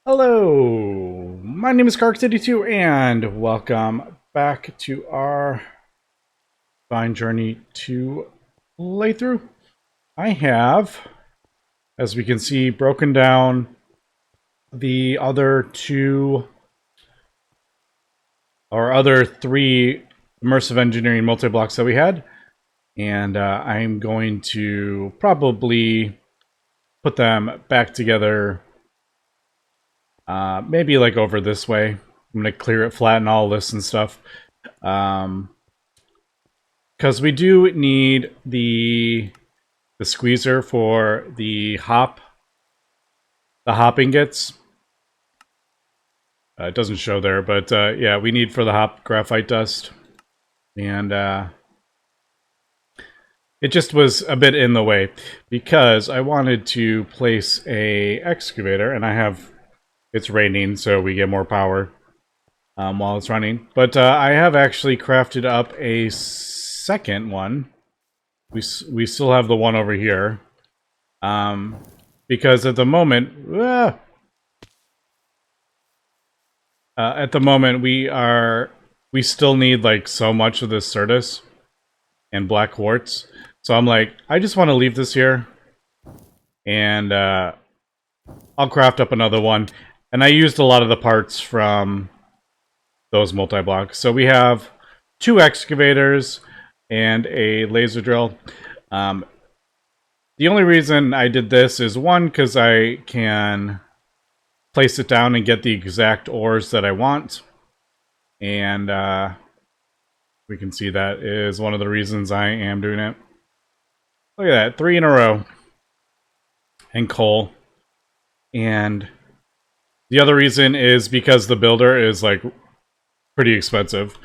Hello, my name is Kark32 and welcome back to our fine journey to playthrough. I have, as we can see, broken down the other three immersive engineering multi-blocks that we had, and I'm going to probably put them back together. Maybe like over this way. I'm gonna clear it, flatten all this and stuff. Because we do need the squeezer for the hop ingots. It doesn't show there, but yeah, we need for the hop graphite dust, and it just was a bit in the way because I wanted to place a excavator, and it's raining, so we get more power while it's running. But I have actually crafted up a second one. We still have the one over here. Because at the moment, we still need like so much of this Certus and black quartz. So I'm like, I just want to leave this here, and I'll craft up another one. And I used a lot of the parts from those multi-blocks. So we have 2 excavators and a laser drill. The only reason I did this is, one, because I can place it down and get the exact ores that I want. And we can see that is one of the reasons I am doing it. Look at that, 3 in a row. And coal. And the other reason is because the builder is like pretty expensive.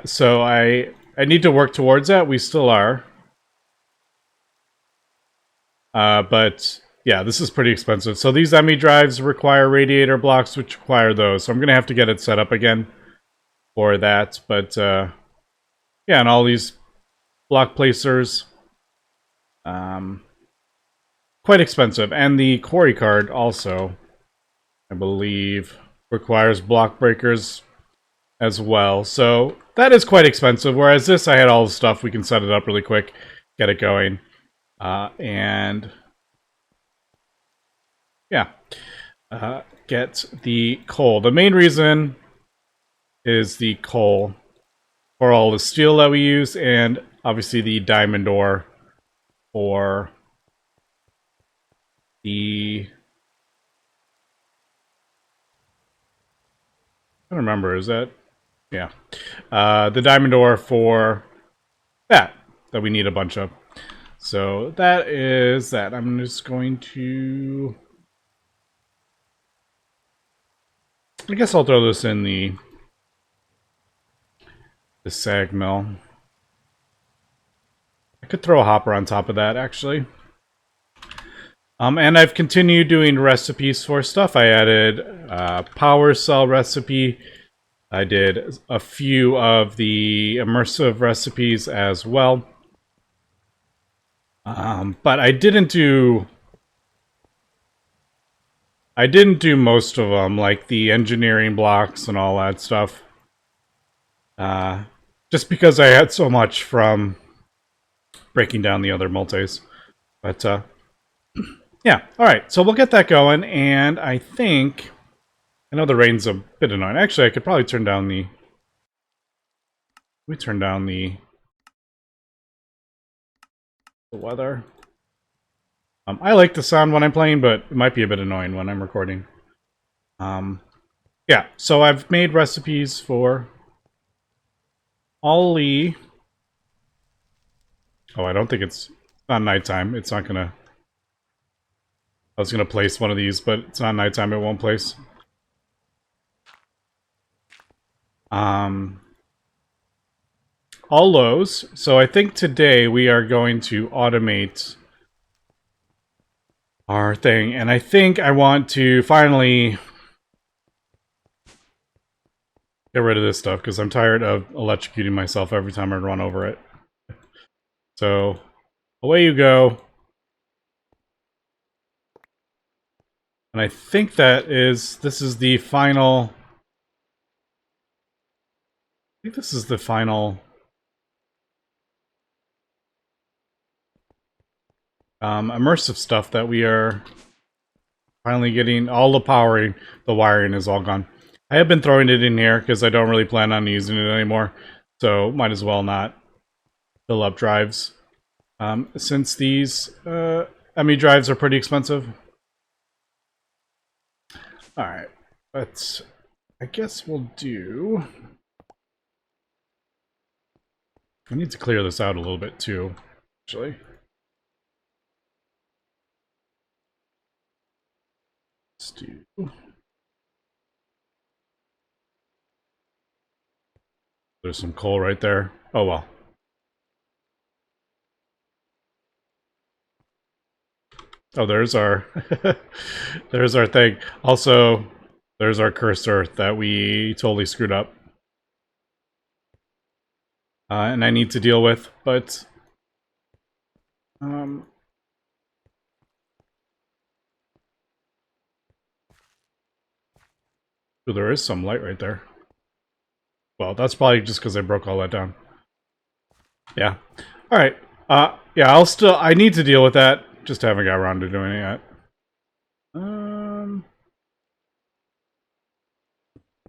So I need to work towards that. We still are. But yeah, this is pretty expensive. So these ME drives require radiator blocks, which require those. So I'm going to have to get it set up again for that. But yeah, and all these block placers, quite expensive. And the quarry card also, I believe, requires block breakers as well. So that is quite expensive. Whereas this, I had all the stuff. We can set it up really quick, get it going. And yeah, get the coal. The main reason is the coal for all the steel that we use, and obviously the diamond ore for the... I don't remember, is that... Yeah. The diamond ore for that we need a bunch of. So that is that. I'm just going to... I guess I'll throw this in the sag mill. I could throw a hopper on top of that, actually. And I've continued doing recipes for stuff. I added power cell recipe. I did a few of the immersive recipes as well. But I didn't do most of them, like the engineering blocks and all that stuff. Just because I had so much from breaking down the other multis. But yeah, alright, so we'll get that going, and I think... I know the rain's a bit annoying. Actually, I could probably turn down the... We turn down the weather. I like the sound when I'm playing, but it might be a bit annoying when I'm recording. Yeah, so I've made recipes for Ollie. Oh, I don't think it's not nighttime. It's not gonna... I was gonna place one of these, but it's not nighttime. It won't place. All those. So I think today we are going to automate our thing, and I think I want to finally get rid of this stuff because I'm tired of electrocuting myself every time I run over it. So away you go. And I think this is the final... I think this is the final... immersive stuff that we are finally getting. All the wiring is all gone. I have been throwing it in here because I don't really plan on using it anymore, so might as well not fill up drives. Since these ME drives are pretty expensive. Alright, but I guess we'll do... I need to clear this out a little bit too, actually. Let's do... There's some coal right there. Oh well. Oh, there's our there's our thing. Also, there's our cursor that we totally screwed up. And I need to deal with, but oh, there is some light right there. Well, that's probably just because I broke all that down. Yeah. Alright. Yeah, I need to deal with that. Just haven't got around to doing it yet.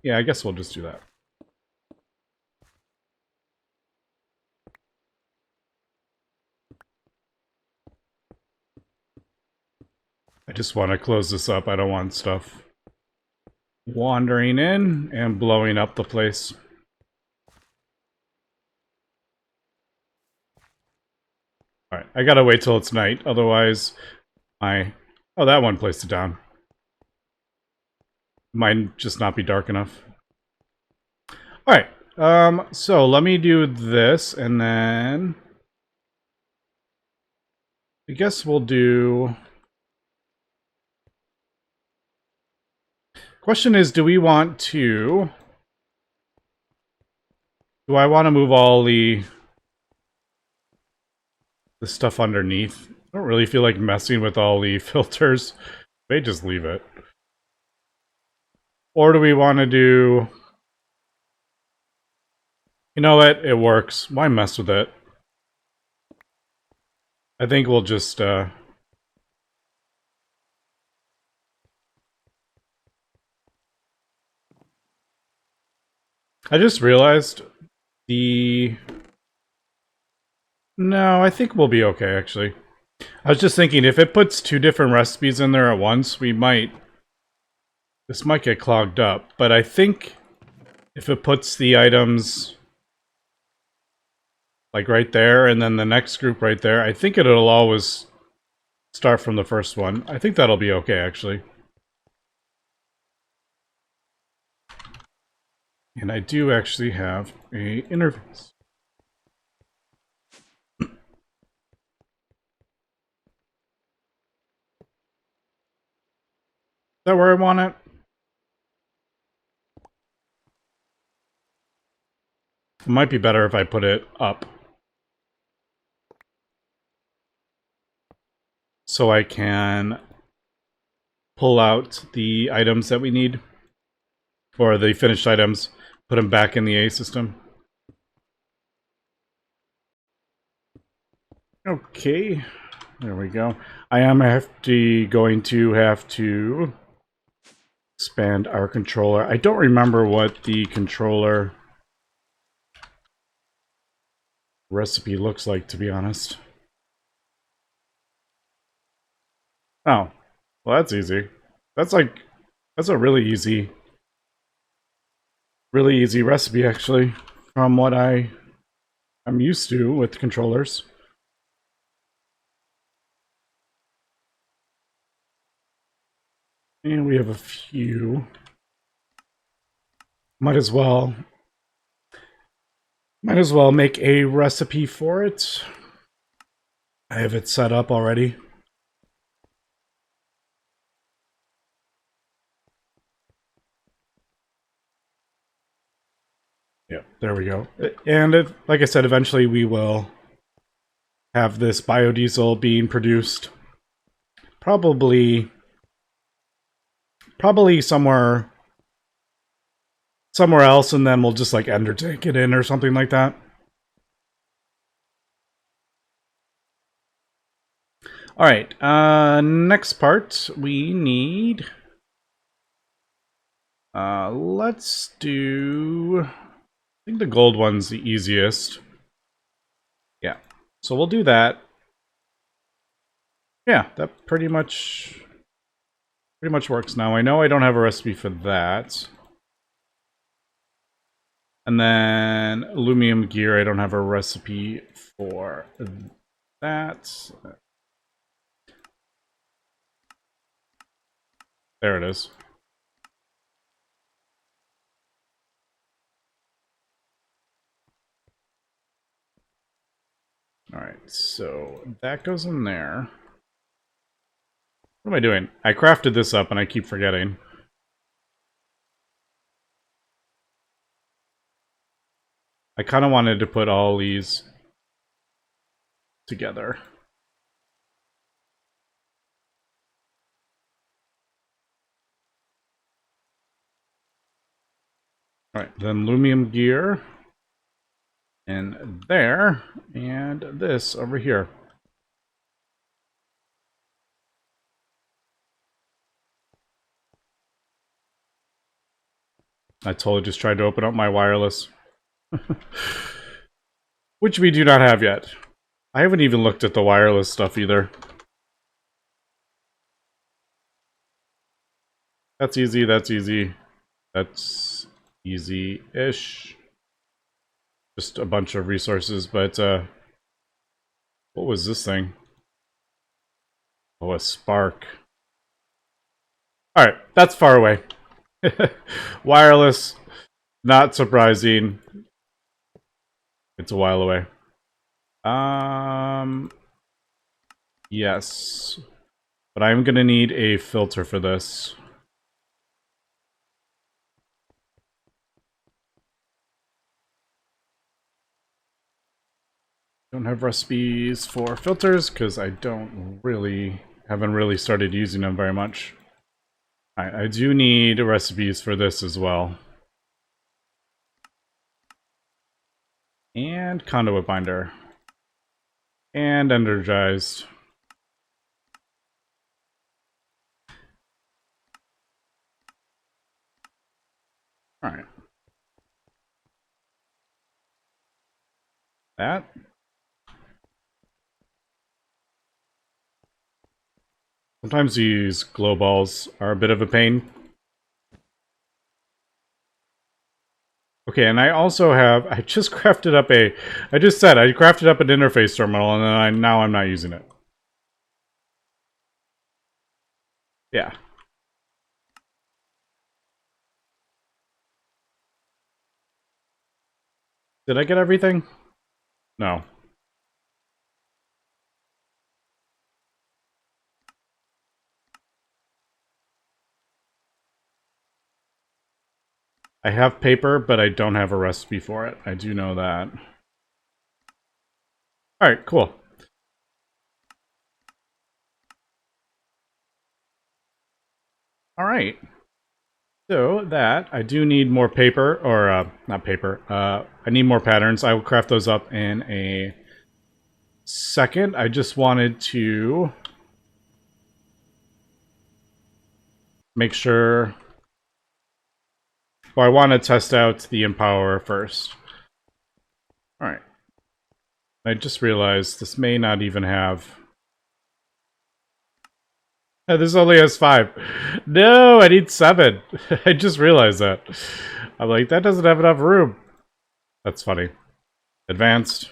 Yeah, I guess we'll just do that. I just want to close this up. I don't want stuff wandering in and blowing up the place. Alright, I gotta wait till it's night, otherwise my... Oh, that one placed it down. Might just not be dark enough. Alright, so let me do this, and then... I guess we'll do... Question is, do we want to... Do I want to move all the stuff underneath? I don't really feel like messing with all the filters. May just leave it. Or do we want to do... You know what? It works. Why mess with it? I think we'll just... I just realized the... No, I think we'll be okay, actually. I was just thinking, if it puts two different recipes in there at once, we might... This might get clogged up, but I think if it puts the items... like right there, and then the next group right there, I think it'll always start from the first one. I think that'll be okay, actually. And I do actually have a interface. Is that where I want it? It might be better if I put it up. So I can pull out the items that we need. Or the finished items. Put them back in the A system. Okay. There we go. I am going to have to expand our controller. I don't remember what the controller recipe looks like, to be honest. Oh, well, that's easy. That's a really easy recipe, actually, from what I'm used to with controllers. And we have a few. Might as well make a recipe for it. I have it set up already. Yep, there we go. And like I said, eventually we will have this biodiesel being produced. Probably probably somewhere else, and then we'll just like undertake it in or something like that. All right, next part we need. Let's do. I think the gold one's the easiest. Yeah, so we'll do that. Yeah, that pretty much works now. I know I don't have a recipe for that. And then aluminum gear, I don't have a recipe for that. There it is. Alright, so that goes in there. What am I doing? I crafted this up and I keep forgetting. I kind of wanted to put all these together. Alright, then aluminum gear. And there. And this over here. I totally just tried to open up my wireless. Which we do not have yet. I haven't even looked at the wireless stuff either. That's easy, that's easy. That's easy-ish. Just a bunch of resources, but what was this thing? Oh, a spark. Alright, that's far away. Wireless, not surprising. It's a while away. Yes. But I'm gonna need a filter for this. Don't have recipes for filters because I haven't really started using them very much. I do need recipes for this as well. And conduit binder. And energized. Alright. That. Sometimes these glow balls are a bit of a pain. Okay, and I also have, I just crafted up I crafted up an interface terminal, and then now I'm not using it. Yeah. Did I get everything? No. I have paper, but I don't have a recipe for it. I do know that. Alright, cool. Alright. So that, I do need more paper, or, not paper. I need more patterns. I will craft those up in a second. I just wanted to make sure... Well, I want to test out the Empower first. Alright. I just realized this may not even have... This only has 5. No, I need 7. I just realized that. I'm like, that doesn't have enough room. That's funny. Advanced.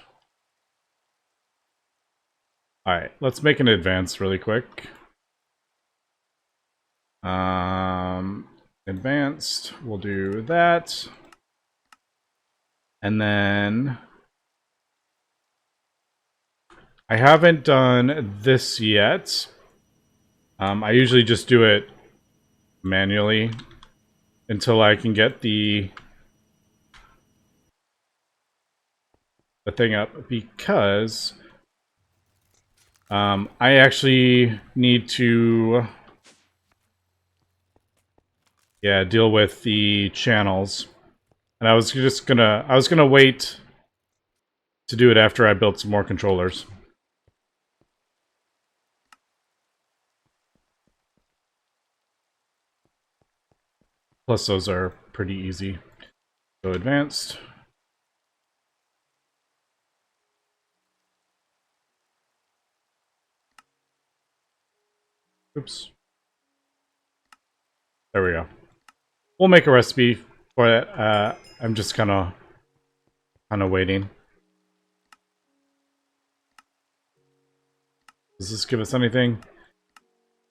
Alright, let's make an advanced really quick. Advanced, we'll do that. And then I haven't done this yet. I usually just do it manually until I can get the thing up, because I actually need to yeah, deal with the channels. And I was gonna wait to do it after I built some more controllers. Plus those are pretty easy. So advanced. Oops. There we go. We'll make a recipe for it. I'm just kind of waiting. Does this give us anything?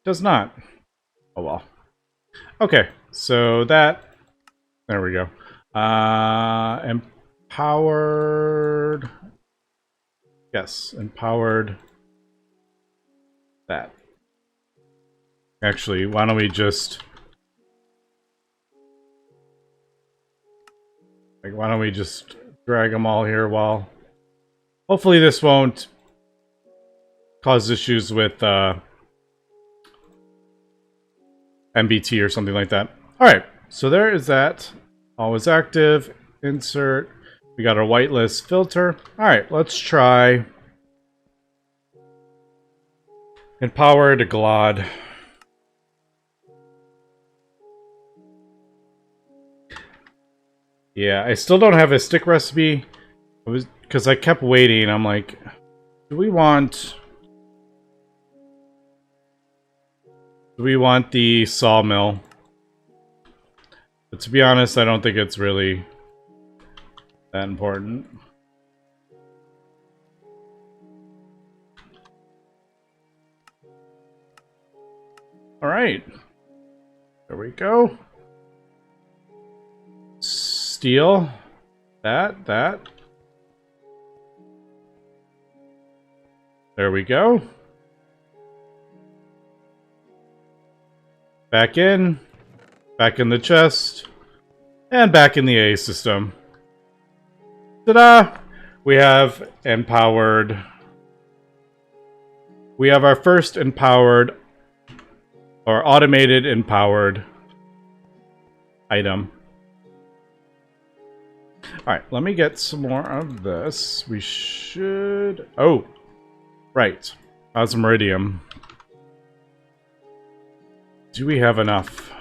Does not. Oh well. Okay, so that. There we go. Empowered. Yes, empowered. That. Actually, why don't we just... Like, why don't we just drag them all here while... Hopefully this won't cause issues with MBT or something like that. Alright, so there is that. Always active. Insert. We got our whitelist filter. Alright, let's try... Empowered Glod. Yeah, I still don't have a stick recipe. Because I kept waiting. I'm like, do we want the sawmill? But to be honest, I don't think it's really that important. Alright. There we go. Steel. That. There we go. Back in the chest, and back in the A system. Ta-da! We have empowered. We have our first empowered, or automated empowered item. Alright, let me get some more of this. We should... Oh! Right. Osmiridium. Do we have enough?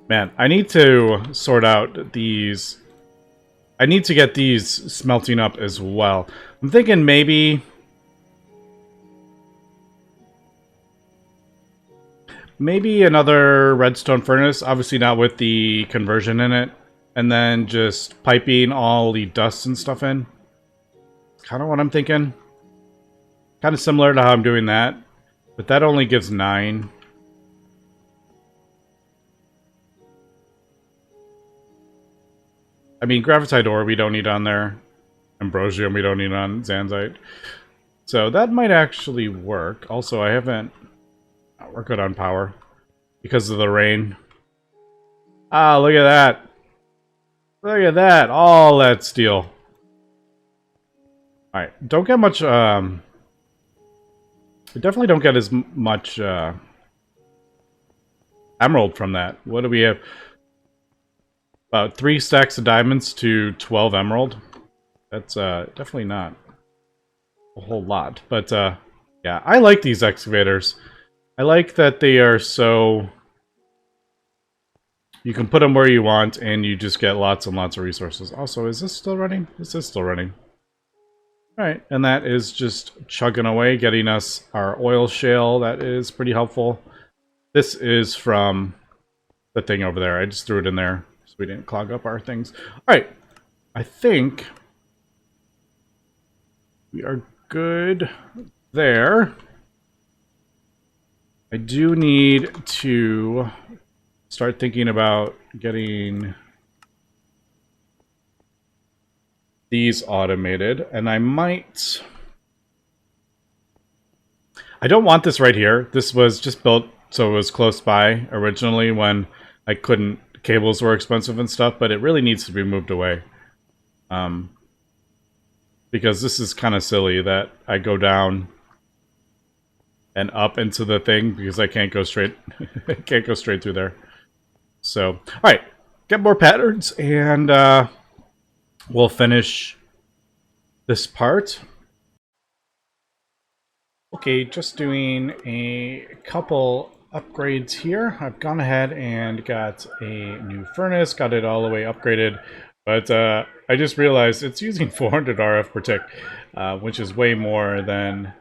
Man, I need to sort out these... I need to get these smelting up as well. I'm thinking maybe... Maybe another redstone furnace, obviously not with the conversion in it. And then just piping all the dust and stuff in. Kind of what I'm thinking. Kind of similar to how I'm doing that. But that only gives 9. I mean, Gravitite ore we don't need on there. Ambrosium we don't need on Zanzite. So that might actually work. Also, I haven't... Oh, we're good on power. Because of the rain. Ah, look at that. Look at that. All that steel. Alright, don't get much... We definitely don't get as much emerald from that. What do we have? About 3 stacks of diamonds to 12 emerald. That's definitely not a whole lot. But yeah, I like these excavators. I like that they are so... You can put them where you want and you just get lots and lots of resources. Also, is this still running? This is still running. Alright, and that is just chugging away, getting us our oil shale. That is pretty helpful. This is from the thing over there. I just threw it in there so we didn't clog up our things. Alright, I think we are good there. I do need to start thinking about getting... these automated, and I might... I don't want this right here. This was just built so it was close by originally when I couldn't... cables were expensive and stuff, but it really needs to be moved away. Because this is kind of silly that I go down and up into the thing because I can't go straight. Can't go straight through there. So, all right, get more patterns, and we'll finish this part. Okay, just doing a couple upgrades here. I've gone ahead and got a new furnace, got it all the way upgraded, but I just realized it's using 400 RF per tick, which is way more than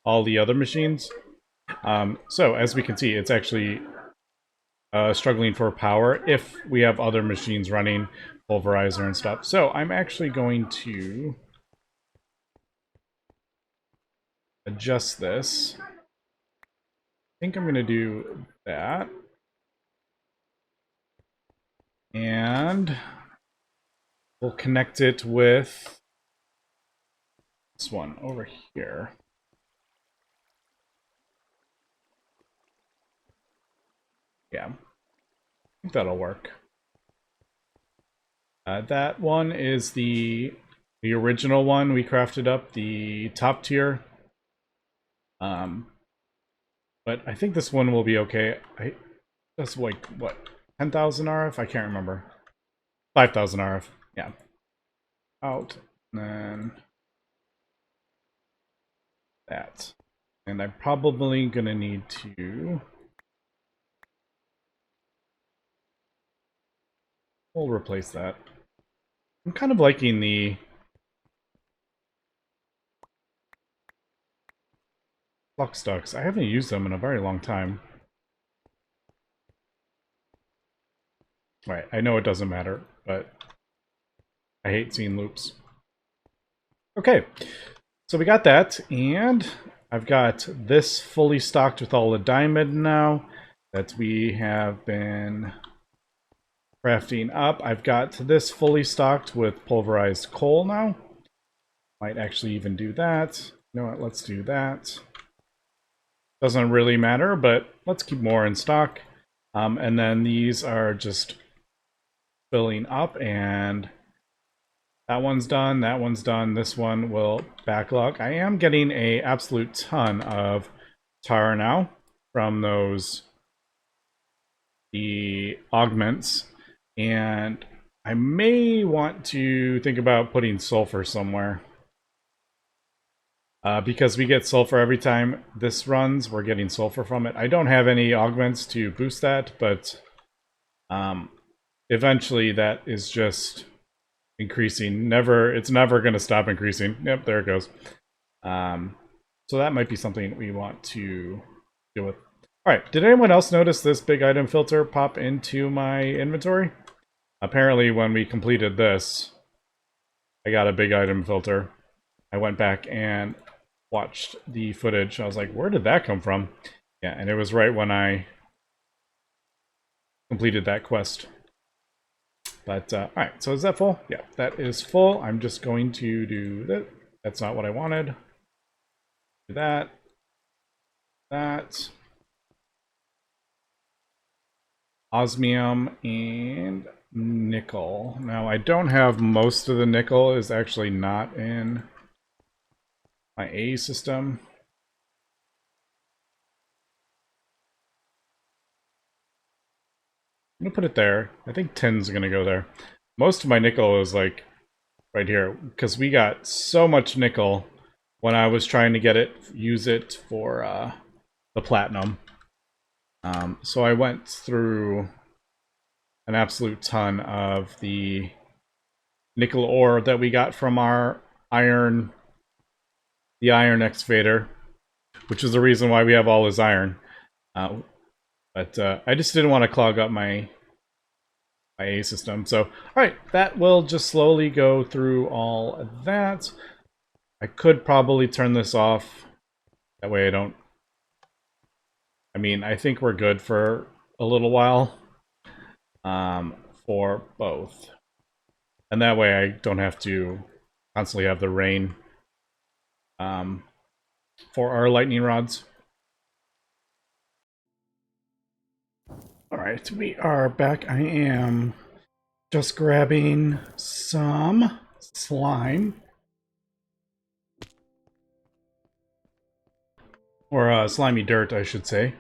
all the other machines. So as we can see, it's actually struggling for power if we have other machines running, pulverizer and stuff. So I'm actually going to adjust this. I think I'm going to do that. And we'll connect it with this one over here. Yeah, I think that'll work. That one is the original one we crafted up, the top tier. But I think this one will be okay. That's like, what, 10,000 RF? I can't remember. 5,000 RF, yeah. Out, and then that. And I'm probably gonna need to... We'll replace that. I'm kind of liking the flux ducts. I haven't used them in a very long time. Right, I know it doesn't matter, but I hate seeing loops. Okay, so we got that, and I've got this fully stocked with all the diamond now that we have been crafting up. I've got this fully stocked with pulverized coal now. Might actually even do that. You know what, let's do that. Doesn't really matter, but let's keep more in stock. And then these are just filling up, and that one's done, that one's done. This one will backlog. I am getting an absolute ton of tar now from the augments, and I may want to think about putting sulfur somewhere. Because we get sulfur every time this runs, we're getting sulfur from it. I don't have any augments to boost that, but eventually that is just increasing. It's never going to stop increasing. Yep, there it goes. So that might be something we want to deal with. All right, did anyone else notice this big item filter pop into my inventory? Apparently when we completed this, I got a big item filter. I went back and watched the footage. I was like, where did that come from? Yeah, and it was right when I completed that quest. But, alright, so is that full? Yeah, that is full. I'm just going to do that. That's not what I wanted. Do that. That. Osmium and nickel. Now, I don't have most of the nickel. Is actually not in my A system. I'm gonna put it there. I think tin's gonna go there. Most of my nickel is like right here, because we got so much nickel when I was trying to use it for the platinum. So I went through an absolute ton of the nickel ore that we got from our iron, the iron excavator, which is the reason why we have all this iron. But I just didn't want to clog up my A system. So, alright, that will just slowly go through all of that. I could probably turn this off. That way I don't... I mean, I think we're good for a little while. For both. And that way I don't have to constantly have the rain for our lightning rods. Alright, we are back. I am just grabbing some slime. or slimy dirt, I should say,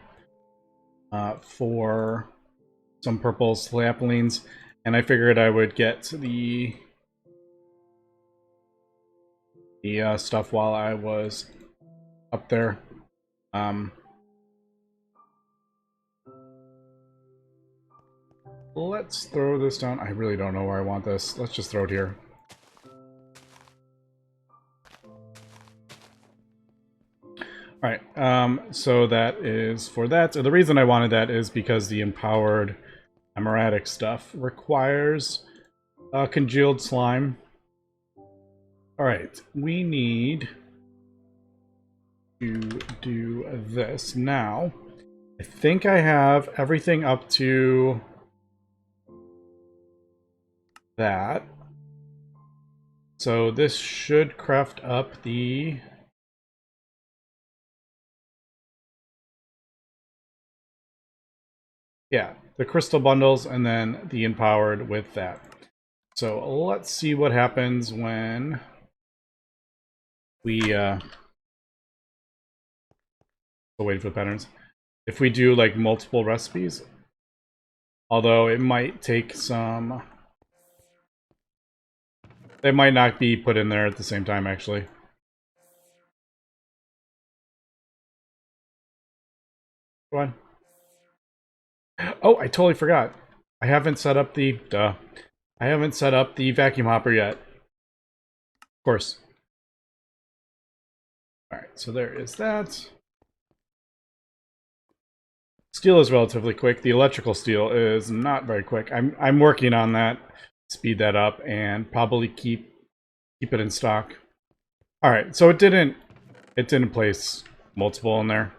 for some purple saplings, and I figured I would get the stuff while I was up there. Let's throw this down. I really don't know where I want this. Let's just throw it here. Alright, so that is for that. The reason I wanted that is because the empowered Emeratic stuff requires congealed slime. Alright, we need to do this. Now, I think I have everything up to that. So this should craft up the... yeah, the crystal bundles and then the empowered with that. So let's see what happens when we still waiting for the patterns. If we do like multiple recipes, although it might take some, they might not be put in there at the same time actually. Go on. Oh, I totally forgot. I haven't set up the I haven't set up the vacuum hopper yet. Of course. Alright, so there is that. Steel is relatively quick. The electrical steel is not very quick. I'm working on that. Speed that up and probably keep it in stock. Alright, so it didn't place multiple in there.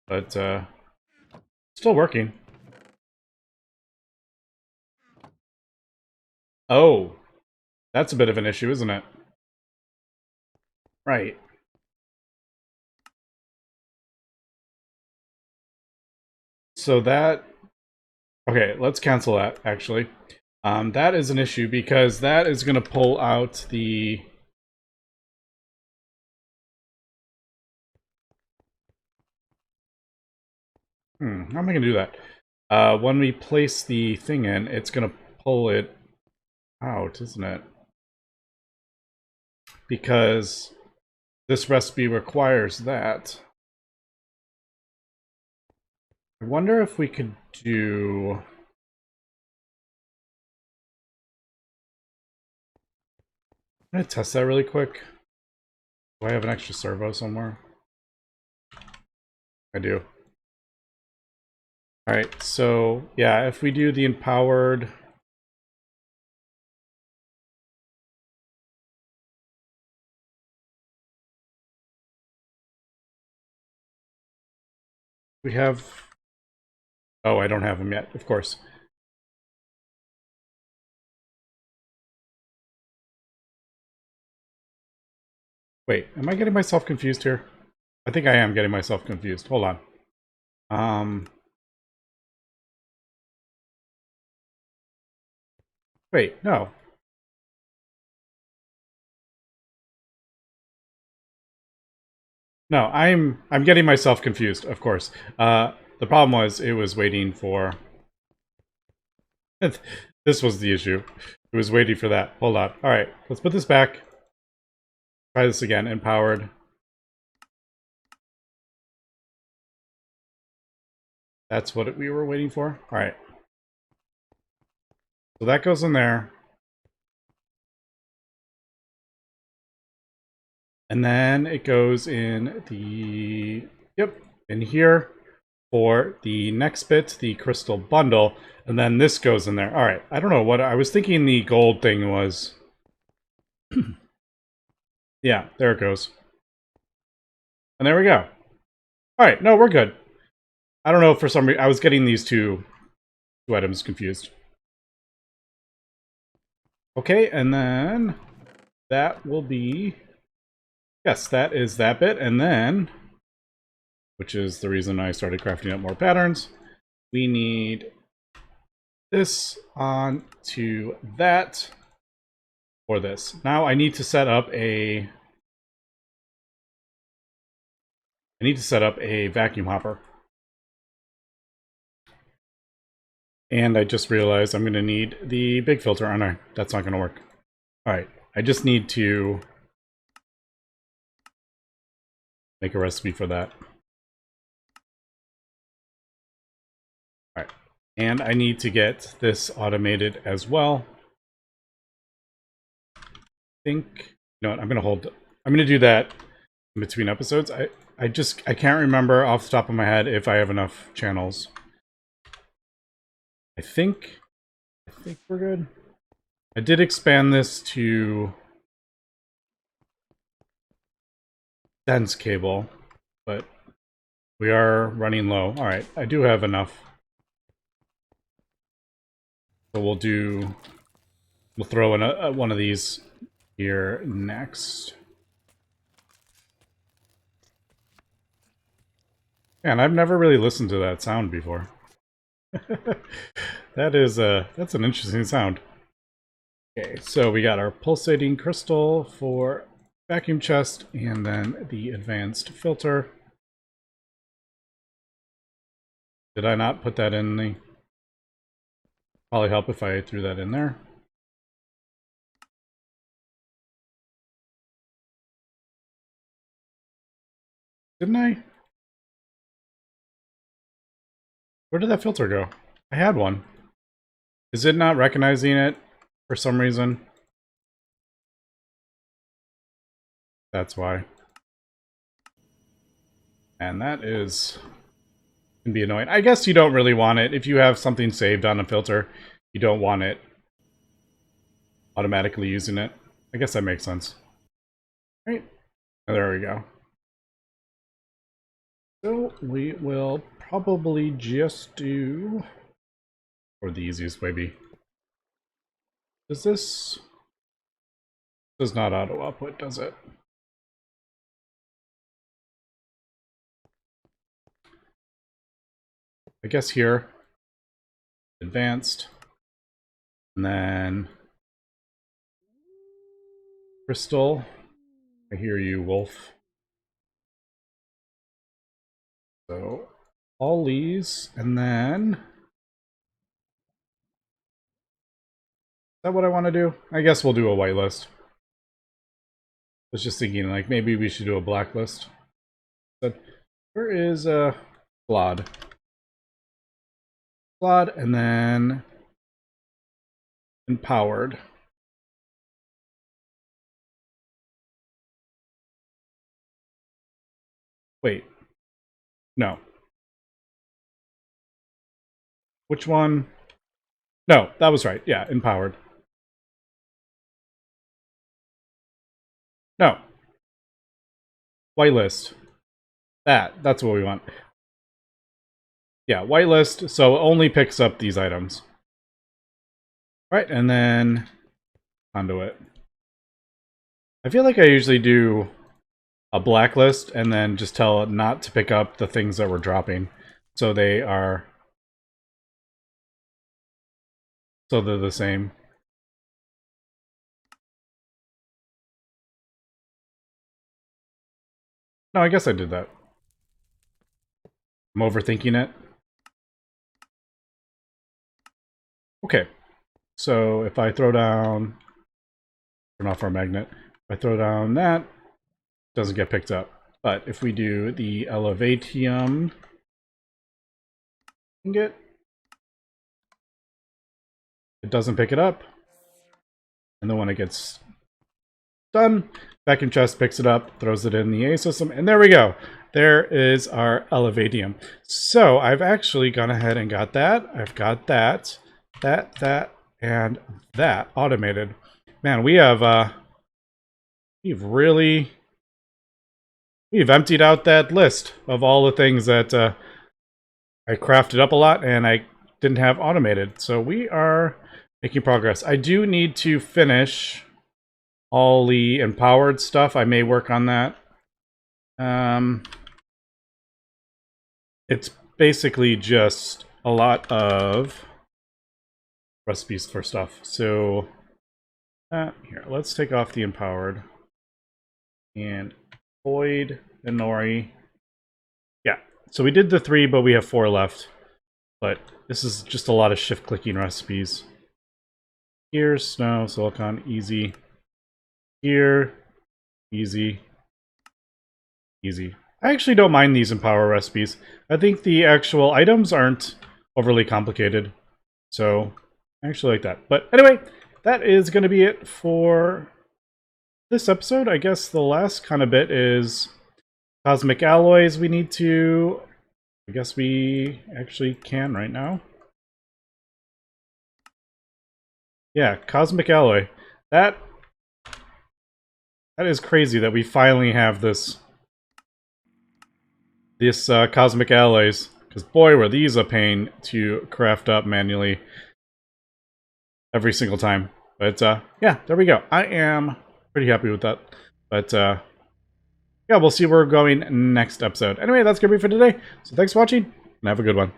But still working. Oh, that's a bit of an issue, isn't it? Right. So that... okay, let's cancel that, actually. That is an issue because that is going to pull out the... how am I going to do that? When we place the thing in, it's going to pull it out, isn't it? Because this recipe requires that. I wonder if we could do... I'm going to test that really quick. Do I have an extra servo somewhere? I do. Alright, so yeah, if we do the empowered... we have... oh, I don't have them yet, of course. Wait, am I getting myself confused here? I think I am getting myself confused. Hold on. Wait, no. No, I'm getting myself confused, of course. The problem was it was waiting for... this was the issue. It was waiting for that. Hold on. Alright, let's put this back. Try this again. Empowered. That's what we were waiting for? Alright. So that goes in there. And then it goes in the... yep, in here for the next bit, the crystal bundle. And then this goes in there. Alright, I don't know what... I was thinking the gold thing was... yeah, there it goes. And there we go. Alright, no, we're good. I don't know, for some reason, I was getting these two items confused. Okay, and then that will be... yes, that is that bit, and then, which is the reason I started crafting up more patterns, we need this on to that for this. Now I need to set up a I need to set up a vacuum hopper. And I just realized I'm going to need the big filter, aren't I? That's not going to work. Alright, I just need to make a recipe for that. Alright, and I need to get this automated as well. I think, you know what, I'm going to do that in between episodes. I can't remember off the top of my head if I have enough channels. I think we're good. I did expand this to dense cable, but we are running low. All right, I do have enough. So we'll throw in one of these here next. And I've never really listened to that sound before. That's an interesting sound. Okay, so we got our pulsating crystal for vacuum chest, and then the advanced filter. Did I not put that in the... Probably help if I threw that in there. Didn't I? Where did that filter go? I had one. Is it not recognizing it for some reason? That's why. And that can be annoying. I guess you don't really want it. If you have something saved on a filter, you don't want it automatically using it. I guess that makes sense. Right. There we go. So we will probably just do, or the easiest maybe. Does not auto output, does it? I guess here, advanced, and then crystal. I hear you, Wolf. So all these, and then is that what I want to do? I guess we'll do a whitelist. I was just thinking, like, maybe we should do a blacklist. But where is Flawed? Flawed, and then empowered. Wait. No. Which one? No, that was right. Yeah, empowered. No. Whitelist. That's what we want. Yeah, whitelist, so it only picks up these items. Right, and then conduit. I feel like I usually do a blacklist and then just tell it not to pick up the things that we're dropping. So they're the same. No, I guess I did that. I'm overthinking it. Okay, so if I throw down, turn off our magnet, if I throw down that, it doesn't get picked up. But if we do the elevatium ingot, it doesn't pick it up. And then when it gets done, vacuum chest picks it up, throws it in the A system, and there we go. There is our elevatium. So I've actually gone ahead and got that. I've got that, and that automated. Man, we've emptied out that list of all the things that I crafted up a lot and I didn't have automated. So we are making progress. I do need to finish all the empowered stuff. I may work on that. It's basically just a lot of recipes for stuff. So here, let's take off the empowered and void Inori So we did the 3, but we have 4 left. But this is just a lot of shift-clicking recipes. Here, snow, silicon, easy. Here, easy. Easy. I actually don't mind these in power recipes. I think the actual items aren't overly complicated. So, I actually like that. But anyway, that is going to be it for this episode. I guess the last kind of bit is cosmic alloys we need to... I guess we actually can right now. Yeah, cosmic alloy. That is crazy that we finally have this cosmic alloys, because boy were these a pain to craft up manually every single time. But yeah, there we go. I am pretty happy with that. But yeah, we'll see where we're going next episode. Anyway, that's gonna be for today. So thanks for watching and have a good one.